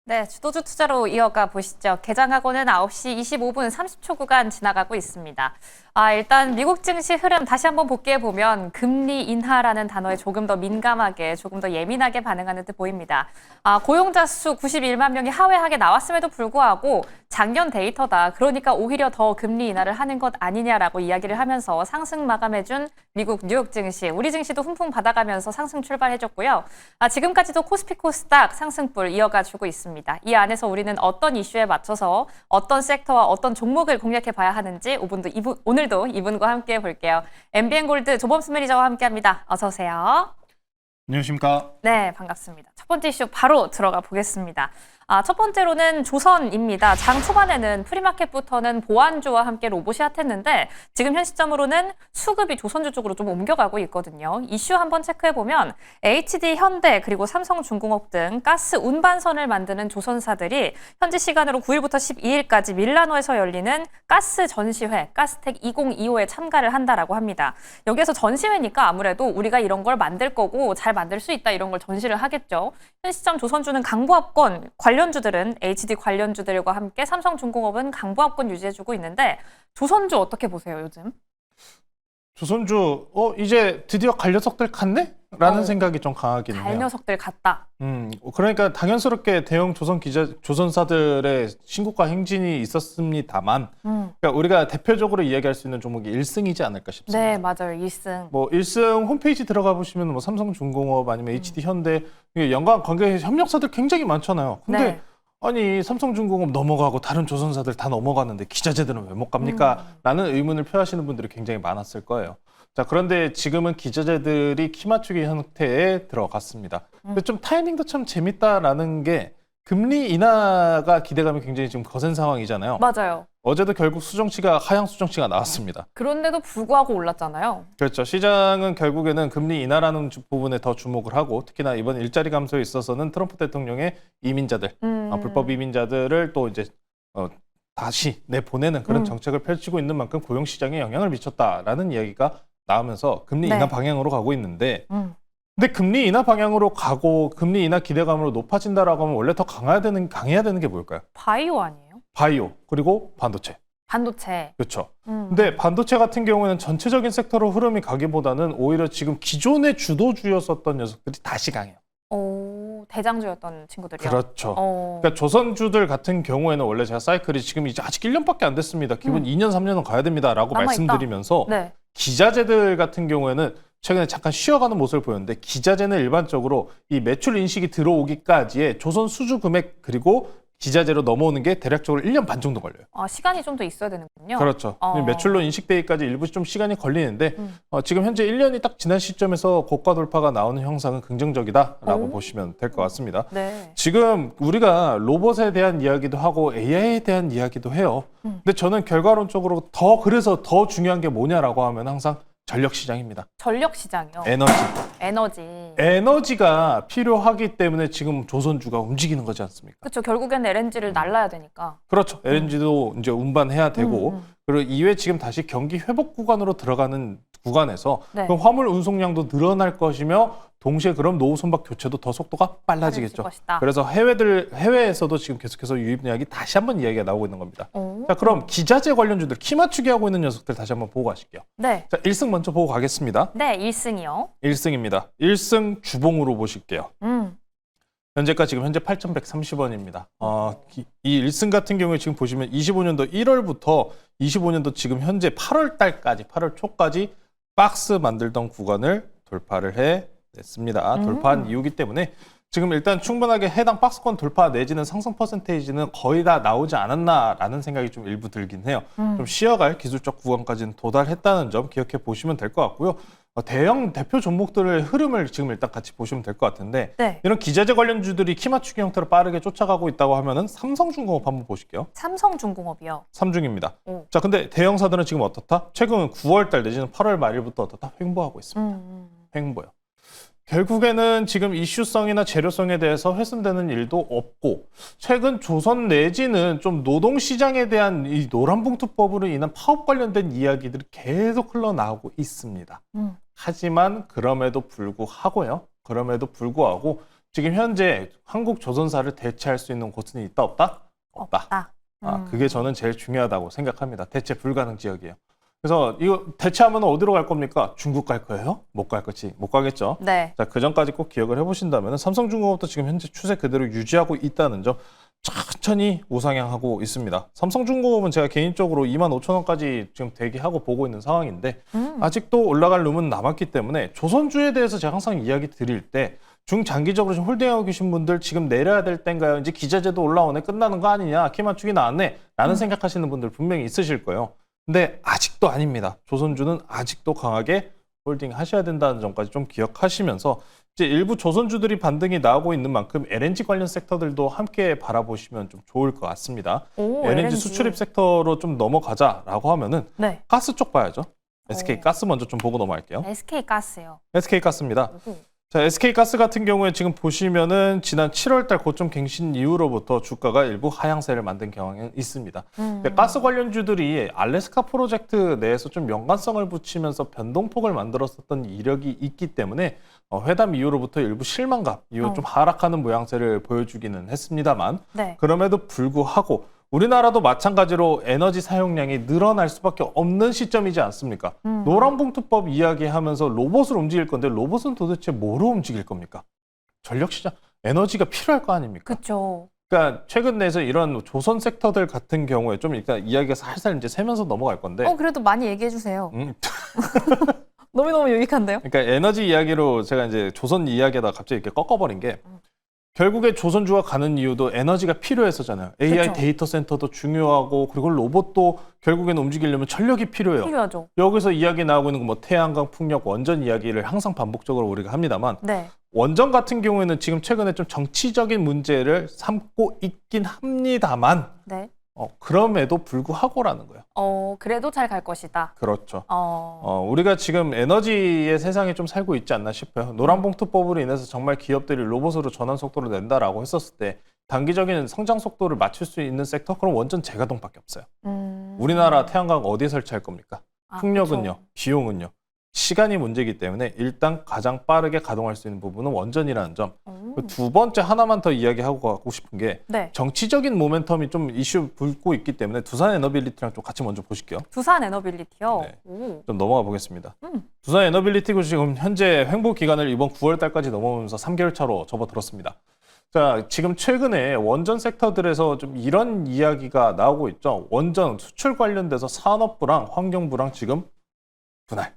네, 주도주 투자로 이어가 보시죠. 개장하고는 9시 25분 30초 구간 지나가고 있습니다. 일단 미국 증시 흐름 다시 한번 복귀해 보면 금리 인하라는 단어에 조금 더 민감하게, 조금 더 예민하게 반응하는 듯 보입니다. 고용자 수 91만 명이 하회하게 나왔음에도 불구하고 작년 데이터다. 그러니까 오히려 더 금리 인하를 하는 것 아니냐라고 이야기를 하면서 상승 마감해준 미국 뉴욕 증시, 우리 증시도 훈풍 받아가면서 상승 출발해줬고요. 지금까지도 코스피 코스닥 상승불 이어가주고 있습니다. 이 안에서 우리는 어떤 이슈에 맞춰서 어떤 섹터와 어떤 종목을 공략해 봐야 하는지 오늘도 이분과 함께 볼게요. MBN골드 조범수 매니저와 함께합니다. 어서 오세요. 안녕하십니까? 네, 반갑습니다. 첫 번째 이슈 바로 들어가 보겠습니다. 첫 번째로는 조선입니다. 장 초반에는 프리마켓부터는 보안주와 함께 로봇이 핫했는데 지금 현 시점으로는 수급이 조선주 쪽으로 좀 옮겨가고 있거든요. 이슈 한번 체크해보면 HD, 현대, 그리고 삼성중공업 등 가스 운반선을 만드는 조선사들이 현지 시간으로 9일부터 12일까지 밀라노에서 열리는 가스 전시회, 가스텍 2025에 참가를 한다라고 합니다. 여기에서 전시회니까 아무래도 우리가 이런 걸 만들 거고 잘 만들 수 있다 이런 걸 전시를 하겠죠. 현 시점 조선주는 강보합권, 관련주들은 HD 관련주들과 함께 삼성중공업은 강보합권 유지해주고 있는데 조선주 어떻게 보세요, 요즘? 조선주, 이제 드디어 갈 녀석들 갔네? 라는 생각이 좀 강하긴 해요. 갈 녀석들 같다. 그러니까 당연스럽게 대형 조선사들의 신고가 행진이 있었습니다만, 그러니까 우리가 대표적으로 이야기할 수 있는 종목이 1승이지 않을까 싶습니다. 네, 맞아요. 1승. 뭐 1승 홈페이지 들어가 보시면 뭐 삼성중공업 아니면 HD 현대 연관 관계 협력사들 굉장히 많잖아요. 근데 네. 아니 삼성중공업 넘어가고 다른 조선사들 다 넘어가는데 기자재들은 왜 못 갑니까? 라는 의문을 표하시는 분들이 굉장히 많았을 거예요. 자, 그런데 지금은 기자재들이 키 맞추기 형태에 들어갔습니다. 근데 좀 타이밍도 참 재밌다라는 게 금리 인하가 기대감이 굉장히 지금 거센 상황이잖아요. 맞아요. 어제도 결국 하향 수정치가 나왔습니다. 그런데도 불구하고 올랐잖아요. 그렇죠. 시장은 결국에는 금리 인하라는 부분에 더 주목을 하고 특히나 이번 일자리 감소에 있어서는 트럼프 대통령의 이민자들, 불법 이민자들을 또 이제 다시 내보내는 그런 정책을 펼치고 있는 만큼 고용 시장에 영향을 미쳤다라는 이야기가 나오면서 금리 인하 방향으로 가고 있는데 근데 금리 인하 방향으로 가고 금리 인하 기대감으로 높아진다라고 하면 원래 더 강해야 되는 게 뭘까요? 바이오 아니에요? 바이오 그리고 반도체. 반도체. 그렇죠. 근데 반도체 같은 경우에는 전체적인 섹터로 흐름이 가기보다는 오히려 지금 기존의 주도주였었던 녀석들이 다시 강해요. 오, 대장주였던 친구들이요? 그렇죠. 그러니까 조선주들 같은 경우에는 원래 제가 사이클이 지금 이제 아직 1년밖에 안 됐습니다. 기본 2년, 3년은 가야 됩니다라고 남아있다. 말씀드리면서 네. 기자재들 같은 경우에는 최근에 잠깐 쉬어가는 모습을 보였는데 기자재는 일반적으로 이 매출 인식이 들어오기까지의 조선 수주 금액 그리고 기자재로 넘어오는 게 대략적으로 1년 반 정도 걸려요. 시간이 좀 더 있어야 되는군요. 그렇죠. 매출로 인식되기까지 일부 좀 시간이 걸리는데 지금 현재 1년이 딱 지난 시점에서 고가 돌파가 나오는 형상은 긍정적이다라고 보시면 될 것 같습니다. 네. 지금 우리가 로봇에 대한 이야기도 하고 AI에 대한 이야기도 해요. 근데 저는 결과론적으로 그래서 더 중요한 게 뭐냐라고 하면 항상 전력 시장입니다. 전력 시장이요? 에너지. 에너지가 필요하기 때문에 지금 조선주가 움직이는 거지 않습니까? 그렇죠. 결국엔 LNG를 날라야 되니까. 그렇죠. LNG도 이제 운반해야 되고 그리고 이후에 지금 다시 경기 회복 구간으로 들어가는 구간에서 네. 그 화물 운송량도 늘어날 것이며 동시에 그럼 노후 선박 교체도 더 속도가 빨라지겠죠. 것이다. 그래서 해외에서도 지금 계속해서 유입 이야기 다시 한번 이야기가 나오고 있는 겁니다. 자, 그럼 기자재 관련주들 키 맞추기 하고 있는 녀석들 다시 한번 보고 가실게요. 네. 자, 1승 먼저 보고 가겠습니다. 네, 1승이요. 1승입니다. 1승 주봉으로 보실게요. 현재가 지금 현재 8,130원입니다. 이 1승 같은 경우에 지금 보시면 25년도 1월부터 25년도 지금 현재 8월 달까지 8월 초까지 박스 만들던 구간을 돌파를 해냈습니다. 돌파한 이유기 때문에 지금 일단 충분하게 해당 박스권 돌파 내지는 상승 퍼센테이지는 거의 다 나오지 않았나라는 생각이 좀 일부 들긴 해요. 좀 쉬어갈 기술적 구간까지는 도달했다는 점 기억해 보시면 될 것 같고요. 대형 대표 종목들의 흐름을 지금 일단 같이 보시면 될 것 같은데 네. 이런 기자재 관련주들이 키 맞추기 형태로 빠르게 쫓아가고 있다고 하면은 삼성중공업 한번 보실게요. 삼성중공업이요. 삼중입니다. 자, 근데 대형사들은 지금 어떻다? 최근 9월 달 내지는 8월 말일부터 어떻다? 횡보하고 있습니다. 횡보요. 결국에는 지금 이슈성이나 재료성에 대해서 훼손되는 일도 없고 최근 조선 내지는 좀 노동시장에 대한 이 노란봉투법으로 인한 파업 관련된 이야기들이 계속 흘러나오고 있습니다. 하지만 그럼에도 불구하고 지금 현재 한국 조선사를 대체할 수 있는 곳은 있다 없다? 없다. 그게 저는 제일 중요하다고 생각합니다. 대체 불가능 지역이에요. 그래서 이거 대체하면 어디로 갈 겁니까? 중국 갈 거예요? 못 갈 거지. 못 가겠죠. 네. 자, 그 전까지 꼭 기억을 해보신다면 삼성중공업도 지금 현재 추세 그대로 유지하고 있다는 점 천천히 우상향하고 있습니다. 삼성중공업은 제가 개인적으로 25,000원까지 지금 대기하고 보고 있는 상황인데 아직도 올라갈 룸은 남았기 때문에 조선주에 대해서 제가 항상 이야기 드릴 때 중장기적으로 지금 홀딩하고 계신 분들 지금 내려야 될 땐가요? 이제 기자재도 올라오네 끝나는 거 아니냐? 키 맞추기 나왔네? 라는 생각하시는 분들 분명히 있으실 거예요. 근데 아직도 아닙니다. 조선주는 아직도 강하게 홀딩 하셔야 된다는 점까지 좀 기억하시면서 이제 일부 조선주들이 반등이 나오고 있는 만큼 LNG 관련 섹터들도 함께 바라보시면 좀 좋을 것 같습니다. LNG 수출입 섹터로 좀 넘어가자라고 하면은 네. 가스 쪽 봐야죠. SK 가스 먼저 좀 보고 넘어갈게요. SK 가스요. SK 가스입니다. 자, SK 가스 같은 경우에 지금 보시면은 지난 7월달 고점 갱신 이후로부터 주가가 일부 하향세를 만든 경향이 있습니다. 가스 관련주들이 알래스카 프로젝트 내에서 좀 연관성을 붙이면서 변동폭을 만들었었던 이력이 있기 때문에 회담 이후로부터 일부 실망감 이후 좀 하락하는 모양새를 보여주기는 했습니다만 네. 그럼에도 불구하고 우리나라도 마찬가지로 에너지 사용량이 늘어날 수밖에 없는 시점이지 않습니까? 노란봉투법 이야기하면서 로봇을 움직일 건데 로봇은 도대체 뭐로 움직일 겁니까? 전력시장, 에너지가 필요할 거 아닙니까? 그렇죠. 그러니까 최근 내에서 이런 조선 섹터들 같은 경우에 좀 일단 이야기가 살살 이제 새면서 넘어갈 건데. 그래도 많이 얘기해 주세요. 너무너무 유익한데요? 그러니까 에너지 이야기로 제가 이제 조선 이야기에다 갑자기 이렇게 꺾어버린 게 결국에 조선주가 가는 이유도 에너지가 필요해서잖아요. AI 그쵸. 데이터 센터도 중요하고 그리고 로봇도 결국에는 움직이려면 전력이 필요해요. 필요하죠. 여기서 이야기 나오고 있는 거 뭐 태양광, 풍력, 원전 이야기를 항상 반복적으로 우리가 합니다만 네. 원전 같은 경우에는 지금 최근에 좀 정치적인 문제를 삼고 있긴 합니다만 네. 그럼에도 불구하고라는 거예요. 그래도 잘 갈 것이다. 그렇죠. 우리가 지금 에너지의 세상에 좀 살고 있지 않나 싶어요. 노란봉투법으로 인해서 정말 기업들이 로봇으로 전환 속도를 낸다라고 했었을 때 단기적인 성장 속도를 맞출 수 있는 섹터? 그럼 원전 재가동밖에 없어요. 우리나라 태양광 어디에 설치할 겁니까? 풍력은요? 그쵸. 비용은요? 시간이 문제이기 때문에 일단 가장 빠르게 가동할 수 있는 부분은 원전이라는 점. 두 번째 하나만 더 이야기하고 가고 싶은 게 네. 정치적인 모멘텀이 좀 이슈 불고 있기 때문에 두산 에너빌리티랑 좀 같이 먼저 보실게요. 두산 에너빌리티요? 네. 좀 넘어가 보겠습니다. 두산 에너빌리티가 지금 현재 횡보 기간을 이번 9월 달까지 넘어오면서 3개월 차로 접어들었습니다. 자, 지금 최근에 원전 섹터들에서 좀 이런 이야기가 나오고 있죠. 원전 수출 관련돼서 산업부랑 환경부랑 지금 분할.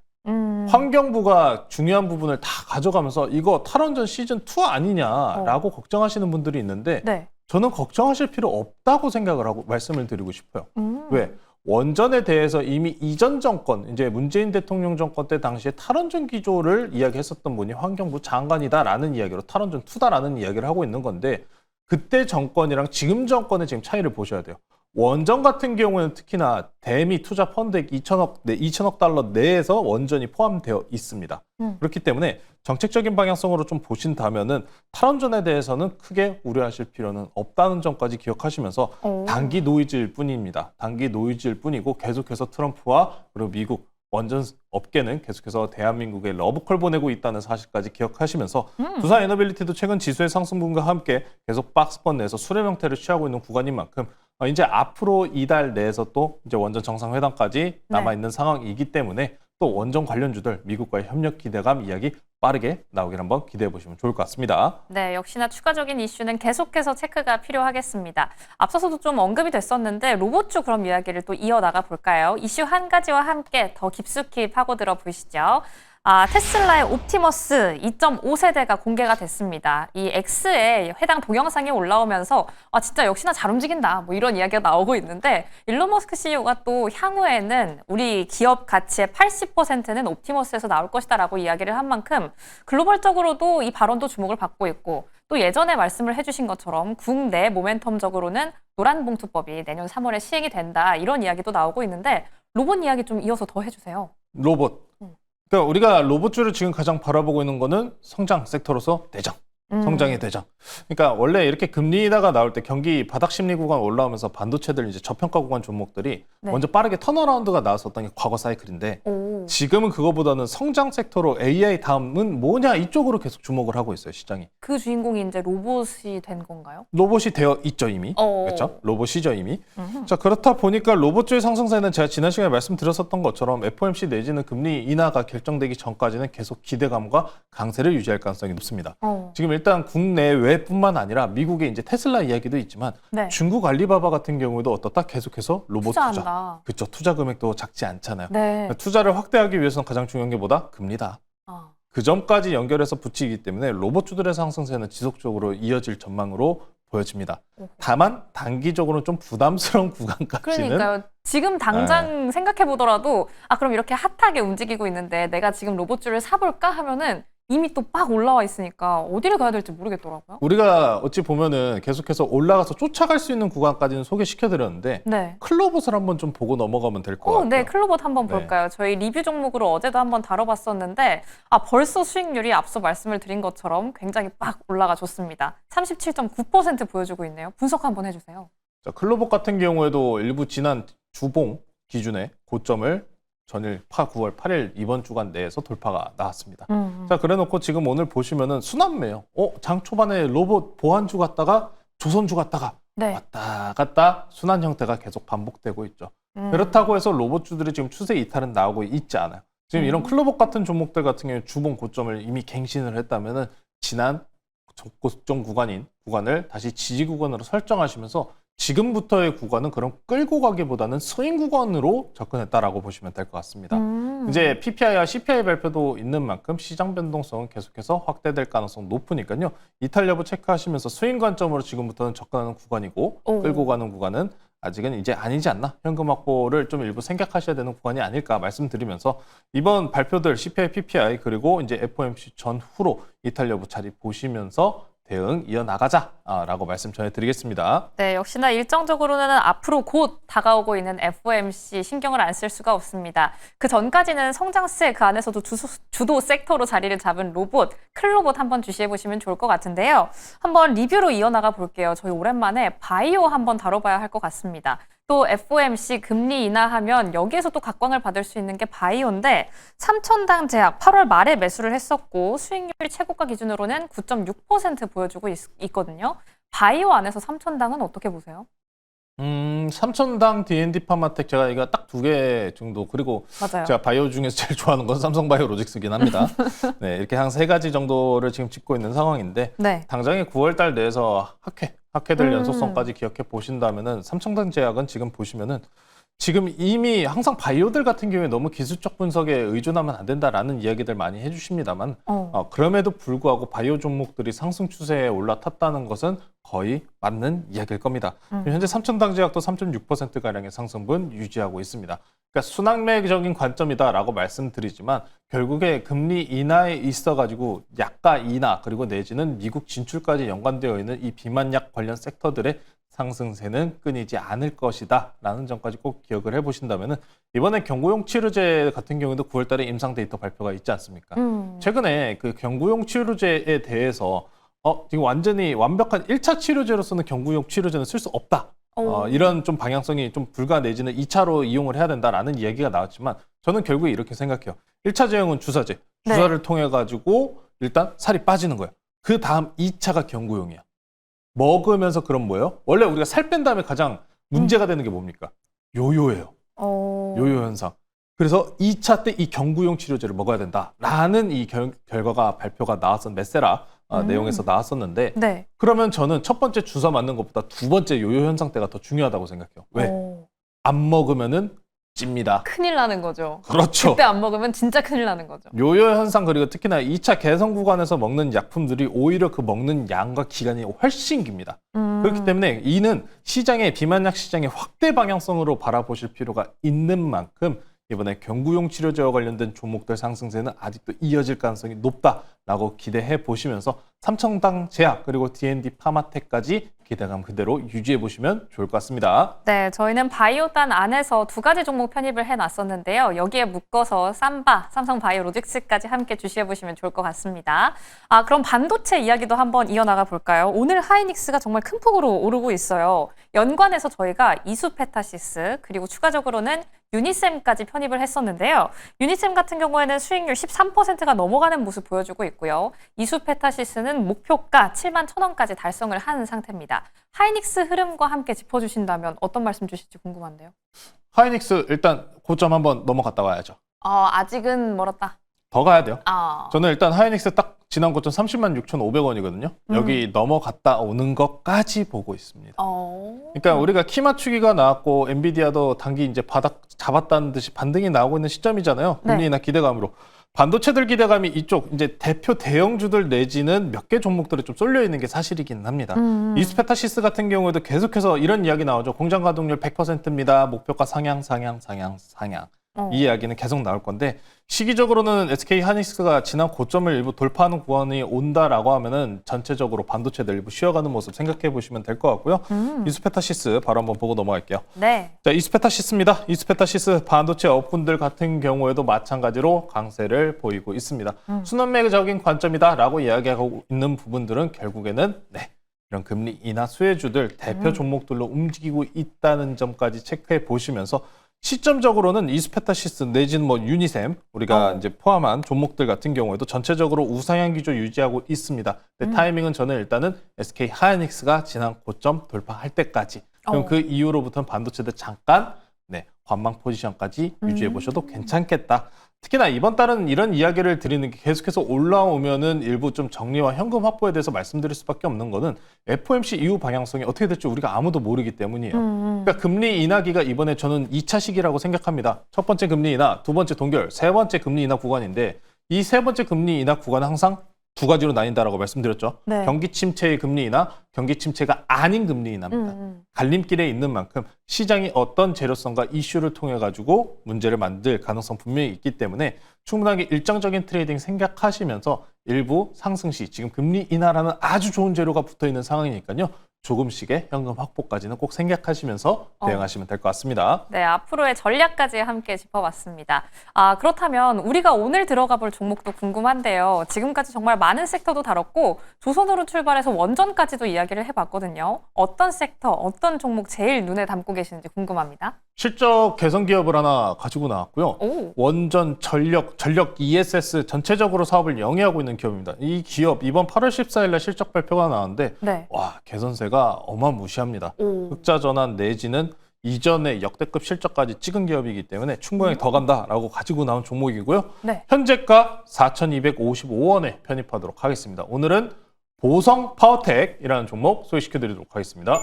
환경부가 중요한 부분을 다 가져가면서 이거 탈원전 시즌2 아니냐라고 걱정하시는 분들이 있는데 네. 저는 걱정하실 필요 없다고 생각을 하고 말씀을 드리고 싶어요. 왜? 원전에 대해서 이미 이전 정권, 이제 문재인 대통령 정권 때 당시에 탈원전 기조를 이야기했었던 분이 환경부 장관이다라는 이야기로 탈원전2다라는 이야기를 하고 있는 건데 그때 정권이랑 지금 정권의 지금 차이를 보셔야 돼요. 원전 같은 경우에는 특히나 대미 투자 펀드액 2천억 달러 내에서 원전이 포함되어 있습니다. 그렇기 때문에 정책적인 방향성으로 좀 보신다면은 탈원전에 대해서는 크게 우려하실 필요는 없다는 점까지 기억하시면서 단기 노이즈일 뿐입니다. 단기 노이즈일 뿐이고 계속해서 트럼프와 그리고 미국 원전 업계는 계속해서 대한민국에 러브콜 보내고 있다는 사실까지 기억하시면서 두산 에너빌리티도 최근 지수의 상승 부분과 함께 계속 박스권 내에서 수렴 형태를 취하고 있는 구간인 만큼 이제 앞으로 이달 내에서 또 이제 원전 정상회담까지 남아있는 상황이기 때문에 또 원전 관련주들 미국과의 협력 기대감 이야기 빠르게 나오길 한번 기대해 보시면 좋을 것 같습니다. 네, 역시나 추가적인 이슈는 계속해서 체크가 필요하겠습니다. 앞서서도 좀 언급이 됐었는데 로봇주 그럼 이야기를 또 이어나가 볼까요? 이슈 한 가지와 함께 더 깊숙이 파고들어 보시죠. 테슬라의 옵티머스 2.5세대가 공개가 됐습니다. 이 X에 해당 동영상이 올라오면서 진짜 역시나 잘 움직인다 뭐 이런 이야기가 나오고 있는데 일론 머스크 CEO가 또 향후에는 우리 기업 가치의 80%는 옵티머스에서 나올 것이다라고 이야기를 한 만큼 글로벌적으로도 이 발언도 주목을 받고 있고 또 예전에 말씀을 해주신 것처럼 국내 모멘텀적으로는 노란봉투법이 내년 3월에 시행이 된다 이런 이야기도 나오고 있는데 로봇 이야기 좀 이어서 더 해주세요. 로봇. 그러니까 우리가 로봇주를 지금 가장 바라보고 있는 거는 성장 섹터로서 대장. 성장의 대장. 그러니까 원래 이렇게 금리 인하가 나올 때 경기 바닥 심리 구간 올라오면서 반도체들 이제 저평가 구간 종목들이 네. 먼저 빠르게 턴어라운드가 나왔었던 게 과거 사이클인데 오. 지금은 그거보다는 성장 섹터로 AI 다음은 뭐냐 이쪽으로 계속 주목을 하고 있어요, 시장이. 그 주인공이 이제 로봇이 된 건가요? 로봇이 되어 있죠, 이미. 그렇죠? 로봇이죠, 이미. 자, 그렇다 보니까 로봇주의 상승세는 제가 지난 시간에 말씀드렸었던 것처럼 FOMC 내지는 금리 인하가 결정되기 전까지는 계속 기대감과 강세를 유지할 가능성이 높습니다. 지금 일단 국내외뿐만 아니라 미국의 이제 테슬라 이야기도 있지만 네. 중국 알리바바 같은 경우에도 어떻다? 계속해서 로봇 투자. 투자한다. 그렇죠. 투자 금액도 작지 않잖아요. 네. 투자를 확대하기 위해서는 가장 중요한 게 뭐다? 금리다. 그 점까지 연결해서 붙이기 때문에 로봇주들의 상승세는 지속적으로 이어질 전망으로 보여집니다. 다만 단기적으로 좀 부담스러운 구간까지는 그러니까요. 지금 당장 생각해 보더라도 그럼 이렇게 핫하게 움직이고 있는데 내가 지금 로봇주를 사볼까 하면은 이미 또 막 올라와 있으니까 어디를 가야 될지 모르겠더라고요. 우리가 어찌 보면은 계속해서 올라가서 쫓아갈 수 있는 구간까지는 소개시켜드렸는데 네. 클로봇을 한번 좀 보고 넘어가면 될 것 같아요. 네, 클로봇 한번 네. 볼까요? 저희 리뷰 종목으로 어제도 한번 다뤄봤었는데 벌써 수익률이 앞서 말씀을 드린 것처럼 굉장히 막 올라가 줬습니다. 37.9% 보여주고 있네요. 분석 한번 해주세요. 자, 클로봇 같은 경우에도 일부 지난 주봉 기준의 고점을 전일 9월 8일 이번 주간 내에서 돌파가 나왔습니다. 자, 그래놓고 지금 오늘 보시면은 순환매요. 장 초반에 로봇 보안주 갔다가 조선주 갔다가 네. 왔다 갔다 순환 형태가 계속 반복되고 있죠. 그렇다고 해서 로봇주들이 지금 추세 이탈은 나오고 있지 않아요. 지금 이런 클로봇 같은 종목들 같은 경우에 주봉 고점을 이미 갱신을 했다면은 지난 고점 구간을 다시 지지 구간으로 설정하시면서 지금부터의 구간은 그런 끌고 가기보다는 스윙 구간으로 접근했다라고 보시면 될 것 같습니다. 이제 PPI와 CPI 발표도 있는 만큼 시장 변동성은 계속해서 확대될 가능성 높으니까요. 이탈 여부 체크하시면서 스윙 관점으로 지금부터는 접근하는 구간이고 끌고 가는 구간은 아직은 이제 아니지 않나? 현금 확보를 좀 일부 생각하셔야 되는 구간이 아닐까 말씀드리면서 이번 발표들 CPI, PPI 그리고 이제 FOMC 전후로 이탈 여부 자리 보시면서 대응 이어나가자라고 말씀 전해드리겠습니다. 네, 역시나 일정적으로는 앞으로 곧 다가오고 있는 FOMC 신경을 안 쓸 수가 없습니다. 그 전까지는 성장세 그 안에서도 주도 섹터로 자리를 잡은 로봇, 클로봇 한번 주시해보시면 좋을 것 같은데요. 한번 리뷰로 이어나가 볼게요. 저희 오랜만에 바이오 한번 다뤄봐야 할 것 같습니다. 또 FOMC 금리 인하하면 여기에서 또 각광을 받을 수 있는 게 바이오인데 3천당 제약 8월 말에 매수를 했었고 수익률이 최고가 기준으로는 9.6% 보여주고 있거든요. 바이오 안에서 3천당은 어떻게 보세요? 3천당 D&D 파마텍 제가 이거 딱 2개 정도 그리고 맞아요. 제가 바이오 중에서 제일 좋아하는 건 삼성바이오로직스긴 합니다. 네, 이렇게 한 3가지 정도를 지금 찍고 있는 상황인데 네. 당장에 9월 달 내에서 학회될 연속성까지 기억해 보신다면은 삼성당 제약은 지금 보시면은 지금 이미 항상 바이오들 같은 경우에 너무 기술적 분석에 의존하면 안 된다라는 이야기들 많이 해주십니다만 그럼에도 불구하고 바이오 종목들이 상승 추세에 올라탔다는 것은 거의 맞는 이야기일 겁니다. 현재 삼천당 제약도 3.6%가량의 상승분 유지하고 있습니다. 그러니까 순환매적인 관점이다라고 말씀드리지만 결국에 금리 인하에 있어가지고 약가 인하 그리고 내지는 미국 진출까지 연관되어 있는 이 비만약 관련 섹터들의 상승세는 끊이지 않을 것이다 라는 점까지 꼭 기억을 해보신다면 이번에 경구용 치료제 같은 경우도 9월 달에 임상 데이터 발표가 있지 않습니까? 최근에 그 경구용 치료제에 대해서 지금 완전히 완벽한 1차 치료제로서는 경구용 치료제는 쓸 수 없다. 이런 좀 방향성이 좀 불가 내지는 2차로 이용을 해야 된다라는 이야기가 나왔지만 저는 결국에 이렇게 생각해요. 1차 제형은 주사제. 주사를 통해 가지고 일단 살이 빠지는 거예요. 그 다음 2차가 경구용이야. 먹으면서 그럼 뭐예요? 원래 우리가 살 뺀 다음에 가장 문제가 되는 게 뭡니까? 요요예요. 요요 현상. 그래서 2차 때 이 경구용 치료제를 먹어야 된다라는 이 결과가 발표가 나왔던 메세라 내용에서 나왔었는데 네. 그러면 저는 첫 번째 주사 맞는 것보다 두 번째 요요 현상 때가 더 중요하다고 생각해요. 왜? 안 먹으면은 찝니다. 큰일 나는 거죠. 그렇죠. 그때 안 먹으면 진짜 큰일 나는 거죠. 요요 현상 그리고 특히나 2차 개선 구간에서 먹는 약품들이 오히려 그 먹는 양과 기간이 훨씬 깁니다. 그렇기 때문에 이는 시장의 비만약 시장의 확대 방향성으로 바라보실 필요가 있는 만큼 이번에 경구용 치료제와 관련된 종목들 상승세는 아직도 이어질 가능성이 높다라고 기대해 보시면서 삼청당 제약 그리고 D&D 파마텍까지 기대감 그대로 유지해 보시면 좋을 것 같습니다. 네, 저희는 바이오단 안에서 두 가지 종목 편입을 해놨었는데요. 여기에 묶어서 삼바, 삼성바이오로직스까지 함께 주시해 보시면 좋을 것 같습니다. 그럼 반도체 이야기도 한번 이어나가 볼까요? 오늘 하이닉스가 정말 큰 폭으로 오르고 있어요. 연관해서 저희가 이수페타시스 그리고 추가적으로는 유니셈까지 편입을 했었는데요. 유니셈 같은 경우에는 수익률 13%가 넘어가는 모습 보여주고 있고요. 이수페타시스는 목표가 71,000원까지 달성을 한 상태입니다. 하이닉스 흐름과 함께 짚어주신다면 어떤 말씀 주실지 궁금한데요. 하이닉스 일단 고점 한번 넘어갔다 와야죠. 아직은 멀었다. 더 가야 돼요. 아. 저는 일단 하이닉스 딱 지난 고점 306,500원이거든요. 여기 넘어갔다 오는 것까지 보고 있습니다. 그러니까 우리가 키 맞추기가 나왔고 엔비디아도 단기 이제 바닥 잡았다는 듯이 반등이 나오고 있는 시점이잖아요. 금리 인하 기대감으로. 반도체들 기대감이 이쪽 이제 대표 대형주들 내지는 몇 개 종목들이 좀 쏠려 있는 게 사실이긴 합니다. 이스페타시스 같은 경우에도 계속해서 이런 이야기 나오죠. 공장 가동률 100%입니다. 목표가 상향. 이 이야기는 계속 나올 건데 시기적으로는 SK 하이닉스가 지난 고점을 일부 돌파하는 구간이 온다라고 하면은 전체적으로 반도체들 일부 쉬어가는 모습 생각해 보시면 될 것 같고요. 이스페타시스 바로 한번 보고 넘어갈게요. 네. 자, 이스페타시스입니다. 이스페타시스 반도체 업군들 같은 경우에도 마찬가지로 강세를 보이고 있습니다. 순환매적인 관점이다라고 이야기하고 있는 부분들은 결국에는 이런 금리 인하 수혜주들 대표 종목들로 움직이고 있다는 점까지 체크해 보시면서 시점적으로는 이스페타시스 내지는 뭐 유니셈 우리가 이제 포함한 종목들 같은 경우에도 전체적으로 우상향 기조 유지하고 있습니다. 근데 타이밍은 저는 일단은 SK 하이닉스가 지난 고점 돌파할 때까지 그럼 그 이후로부터는 반도체들 잠깐 관망 포지션까지 유지해 보셔도 괜찮겠다. 특히나 이번 달은 이런 이야기를 드리는 게 계속해서 올라오면은 일부 좀 정리와 현금 확보에 대해서 말씀드릴 수밖에 없는 거는 FOMC 이후 방향성이 어떻게 될지 우리가 아무도 모르기 때문이에요. 그러니까 금리 인하기가 이번에 저는 2차 시기라고 생각합니다. 첫 번째 금리 인하, 두 번째 동결, 세 번째 금리 인하 구간인데 이 세 번째 금리 인하 구간은 항상 두 가지로 나뉜다라고 말씀드렸죠. 네. 경기 침체의 금리 인하, 경기 침체가 아닌 금리 인하입니다. 갈림길에 있는 만큼 시장이 어떤 재료성과 이슈를 통해 가지고 문제를 만들 가능성 분명히 있기 때문에 충분하게 일정적인 트레이딩 생각하시면서 일부 상승 시 지금 금리 인하라는 아주 좋은 재료가 붙어 있는 상황이니까요. 조금씩의 현금 확보까지는 꼭 생각하시면서 대응하시면 될 것 같습니다. 네, 앞으로의 전략까지 함께 짚어봤습니다. 그렇다면 우리가 오늘 들어가 볼 종목도 궁금한데요. 지금까지 정말 많은 섹터도 다뤘고 조선으로 출발해서 원전까지도 이야기를 해봤거든요. 어떤 섹터, 어떤 종목 제일 눈에 담고 계시는지 궁금합니다. 실적 개선 기업을 하나 가지고 나왔고요. 원전, 전력 ESS 전체적으로 사업을 영위하고 있는 기업입니다. 이 기업 이번 8월 14일 날 실적 발표가 나왔는데 와 개선세가 어마무시합니다. 흑자 전환 내지는 이전에 역대급 실적까지 찍은 기업이기 때문에 충분히 더 간다라고 가지고 나온 종목이고요. 현재가 4,255원에 편입하도록 하겠습니다. 오늘은 보성 파워텍이라는 종목 소개시켜드리도록 하겠습니다.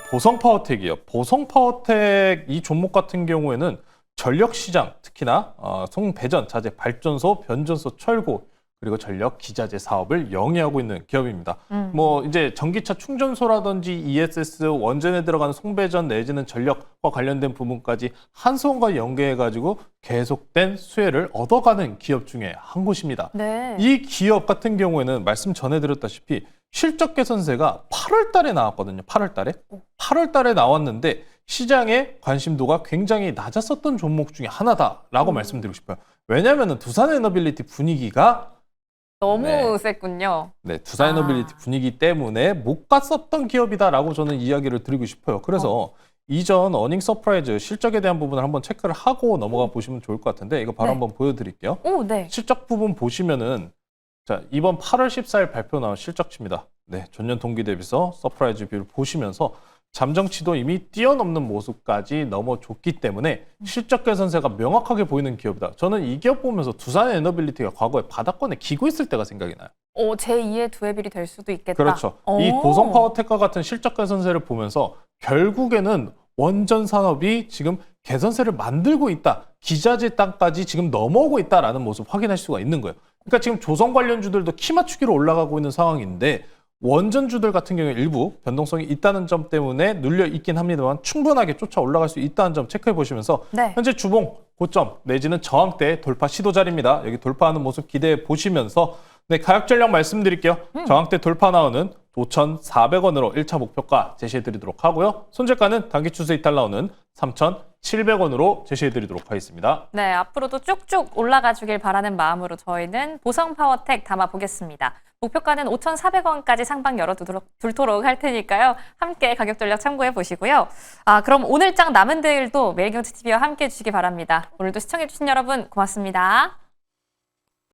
보성 파워텍이요. 보성 파워텍 이 종목 같은 경우에는 전력 시장, 특히나 송배전, 자재, 발전소, 변전소, 철고 그리고 전력 기자재 사업을 영위하고 있는 기업입니다. 뭐 이제 전기차 충전소라든지 ESS 원전에 들어가는 송배전 내지는 전력과 관련된 부분까지 한수원과 연계해가지고 계속된 수혜를 얻어가는 기업 중에 한 곳입니다. 이 기업 같은 경우에는 말씀 전해드렸다시피 실적 개선세가 8월 달에 나왔거든요. 8월 달에. 8월 달에 나왔는데 시장의 관심도가 굉장히 낮았었던 종목 중에 하나다라고 말씀드리고 싶어요. 왜냐하면 두산에너빌리티 분위기가 너무 셌군요. 두산에너빌리티 분위기 때문에 못 갔었던 기업이다라고 저는 이야기를 드리고 싶어요. 그래서 이전 어닝 서프라이즈 실적에 대한 부분을 한번 체크를 하고 넘어가 보시면 좋을 것 같은데 이거 바로 한번 보여드릴게요. 실적 부분 보시면은 자 이번 8월 14일 발표 나온 실적치입니다. 전년 동기 대비해서 서프라이즈 뷰를 보시면서 잠정치도 이미 뛰어넘는 모습까지 넘어줬기 때문에 실적 개선세가 명확하게 보이는 기업이다. 저는 이 기업 보면서 두산에너빌리티가 과거에 바닥권에 기고 있을 때가 생각이 나요. 제2의 두해빌이 될 수도 있겠다. 그렇죠. 이 보성 파워텍과 같은 실적 개선세를 보면서 결국에는 원전 산업이 지금 개선세를 만들고 있다. 기자재 땅까지 지금 넘어오고 있다라는 모습 확인할 수가 있는 거예요. 그러니까 지금 조선 관련주들도 키 맞추기로 올라가고 있는 상황인데 원전주들 같은 경우에 일부 변동성이 있다는 점 때문에 눌려 있긴 합니다만 충분하게 쫓아 올라갈 수 있다는 점 체크해 보시면서 네. 현재 주봉 고점 내지는 저항대 돌파 시도 자리입니다. 여기 돌파하는 모습 기대해 보시면서 네, 가격 전략 말씀드릴게요. 저항대 돌파 나오는 5,400원으로 1차 목표가 제시해 드리도록 하고요. 손절가는 단기 추세 이탈 나오는 3,700원으로 제시해 드리도록 하겠습니다. 네, 앞으로도 쭉쭉 올라가 주길 바라는 마음으로 저희는 보성 파워텍 담아보겠습니다. 목표가는 5,400원까지 상방 열어두도록 할 테니까요. 함께 가격 전략 참고해 보시고요. 그럼 오늘장 남은 데일도 매일경제TV와 함께 해주시기 바랍니다. 오늘도 시청해주신 여러분 고맙습니다.